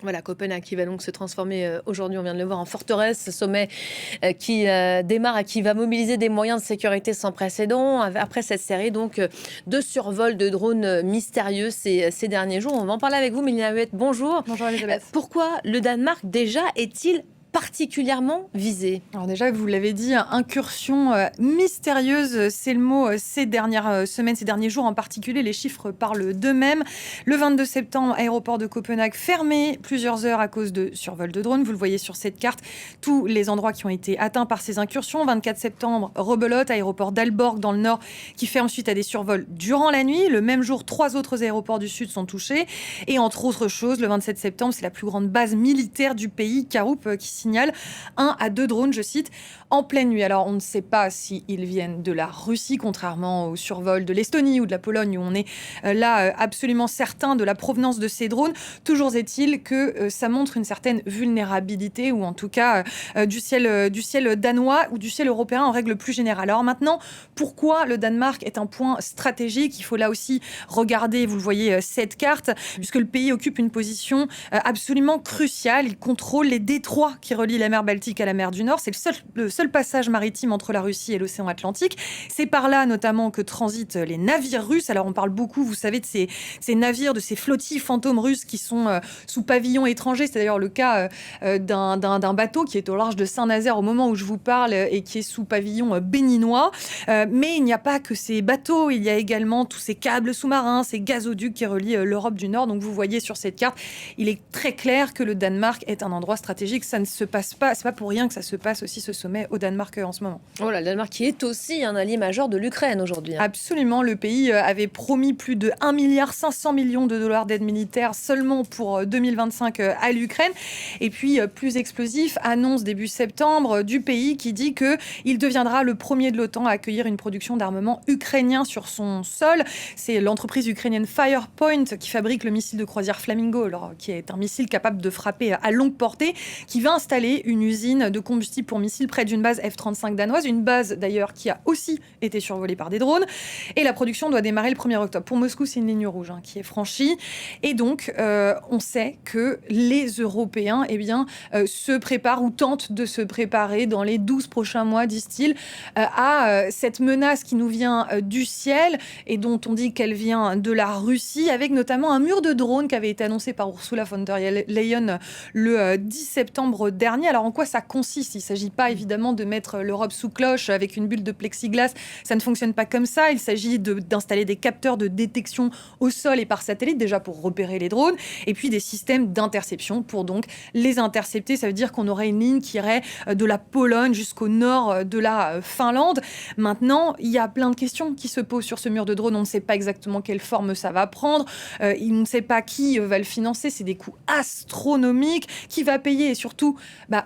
Voilà, Copenhague qui va donc se transformer aujourd'hui, on vient de le voir, en forteresse. Ce sommet qui démarre et qui va mobiliser des moyens de sécurité sans précédent. Après cette série donc de survols de drones mystérieux ces derniers jours. On va en parler avec vous, Mélina Huet. Bonjour. Bonjour Elisabeth. Pourquoi le Danemark déjà est-il particulièrement visé? Alors déjà, vous l'avez dit, incursion mystérieuse, c'est le mot ces dernières semaines, ces derniers jours en particulier. Les chiffres parlent d'eux-mêmes. Le 22 septembre, aéroport de Copenhague fermé plusieurs heures à cause de survols de drones. Vous le voyez sur cette carte, tous les endroits qui ont été atteints par ces incursions. 24 septembre, Rebelote, aéroport d'Aalborg dans le nord, qui ferme suite à des survols durant la nuit. Le même jour, 3 autres aéroports du sud sont touchés. Et entre autres choses, le 27 septembre, c'est la plus grande base militaire du pays, Karup, qui signale 1 à 2 drones, je cite, en pleine nuit. Alors, on ne sait pas s'ils viennent de la Russie, contrairement au survol de l'Estonie ou de la Pologne, où on est là absolument certain de la provenance de ces drones. Toujours est-il que ça montre une certaine vulnérabilité, ou en tout cas du ciel danois ou du ciel européen en règle plus générale. Alors maintenant, pourquoi le Danemark est un point stratégique? Il faut là aussi regarder, vous le voyez, cette carte, puisque le pays occupe une position absolument cruciale. Il contrôle les détroits qui relient la mer Baltique à la mer du Nord. C'est le seul passage maritime entre la Russie et l'océan Atlantique. C'est par là notamment que transitent les navires russes. Alors on parle beaucoup, vous savez, de ces navires, de ces flottilles fantômes russes qui sont sous pavillon étranger. C'est d'ailleurs le cas d'un bateau qui est au large de Saint-Nazaire au moment où je vous parle et qui est sous pavillon béninois. Mais il n'y a pas que ces bateaux, il y a également tous ces câbles sous-marins, ces gazoducs qui relient l'Europe du Nord. Donc vous voyez sur cette carte, il est très clair que le Danemark est un endroit stratégique. Ça ne se passe pas, c'est pas pour rien que ça se passe aussi ce sommet au Danemark en ce moment. Voilà, le Danemark qui est aussi un allié majeur de l'Ukraine aujourd'hui. Absolument, le pays avait promis plus de 1,5 milliard de dollars d'aide militaire seulement pour 2025 à l'Ukraine. Et puis, plus explosif, annonce début septembre du pays qui dit qu'il deviendra le premier de l'OTAN à accueillir une production d'armement ukrainien sur son sol. C'est l'entreprise ukrainienne Firepoint qui fabrique le missile de croisière Flamingo, alors, qui est un missile capable de frapper à longue portée, qui va installer une usine de combustible pour missiles près d'une base F-35 danoise, une base d'ailleurs qui a aussi été survolée par des drones. Et la production doit démarrer le 1er octobre. Pour Moscou, c'est une ligne rouge qui est franchie. Et donc, on sait que les Européens se préparent ou tentent de se préparer dans les 12 prochains mois, disent-ils, à cette menace qui nous vient du ciel et dont on dit qu'elle vient de la Russie, avec notamment un mur de drones qui avait été annoncé par Ursula von der Leyen le 10 septembre dernier. Alors, en quoi ça consiste? Il ne s'agit pas évidemment de mettre l'Europe sous cloche avec une bulle de plexiglas. Ça ne fonctionne pas comme ça. Il s'agit d'installer des capteurs de détection au sol et par satellite, déjà pour repérer les drones, et puis des systèmes d'interception pour donc les intercepter. Ça veut dire qu'on aurait une ligne qui irait de la Pologne jusqu'au nord de la Finlande. Maintenant, il y a plein de questions qui se posent sur ce mur de drones. On ne sait pas exactement quelle forme ça va prendre. On ne sait pas qui va le financer. C'est des coûts astronomiques. Qui va payer? Et surtout,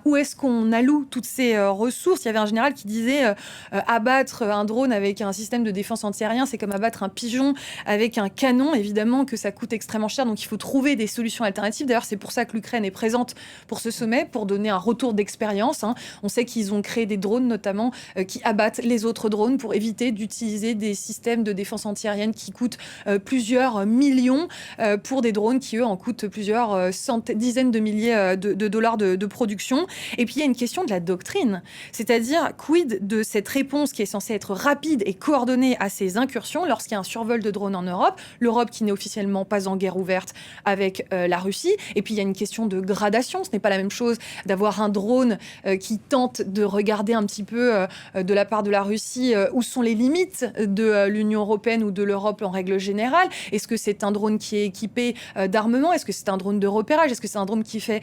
où est-ce qu'on alloue toutes ces ressources? Il y avait un général qui disait abattre un drone avec un système de défense antiaérien, c'est comme abattre un pigeon avec un canon. Évidemment que ça coûte extrêmement cher, donc il faut trouver des solutions alternatives. D'ailleurs, c'est pour ça que l'Ukraine est présente pour ce sommet, pour donner un retour d'expérience. On sait qu'ils ont créé des drones, notamment, qui abattent les autres drones pour éviter d'utiliser des systèmes de défense antiaérienne qui coûtent plusieurs millions pour des drones qui, eux, en coûtent plusieurs dizaines de milliers de dollars de production. Et puis, il y a une question de la doctrine. C'est-à-dire, quid de cette réponse qui est censée être rapide et coordonnée à ces incursions lorsqu'il y a un survol de drones en Europe, l'Europe qui n'est officiellement pas en guerre ouverte avec la Russie. Et puis, il y a une question de gradation. Ce n'est pas la même chose d'avoir un drone qui tente de regarder un petit peu de la part de la Russie où sont les limites de l'Union européenne ou de l'Europe en règle générale. Est-ce que c'est un drone qui est équipé d'armement? Est-ce que c'est un drone de repérage? Est-ce que c'est un drone qui fait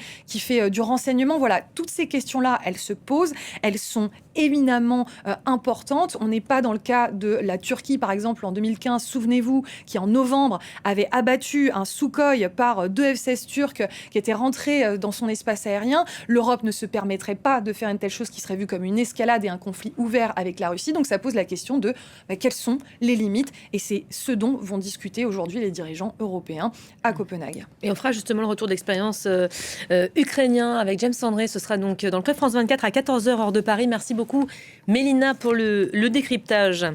du renseignement? Voilà, toutes ces questions-là, elles se posent. Elles sont éminemment importantes. On n'est pas dans le cas de la Turquie, par exemple, en 2015, souvenez-vous, qui en novembre avait abattu un Sukhoi par 2 F-16 turcs qui étaient rentrés dans son espace aérien. L'Europe ne se permettrait pas de faire une telle chose qui serait vue comme une escalade et un conflit ouvert avec la Russie. Donc ça pose la question de quelles sont les limites, et c'est ce dont vont discuter aujourd'hui les dirigeants européens à Copenhague. Et on fera justement le retour d'expérience ukrainien avec James André. Ce sera donc dans le Pré France 24 à 14h heure de Paris. Merci beaucoup Mélina pour le décryptage.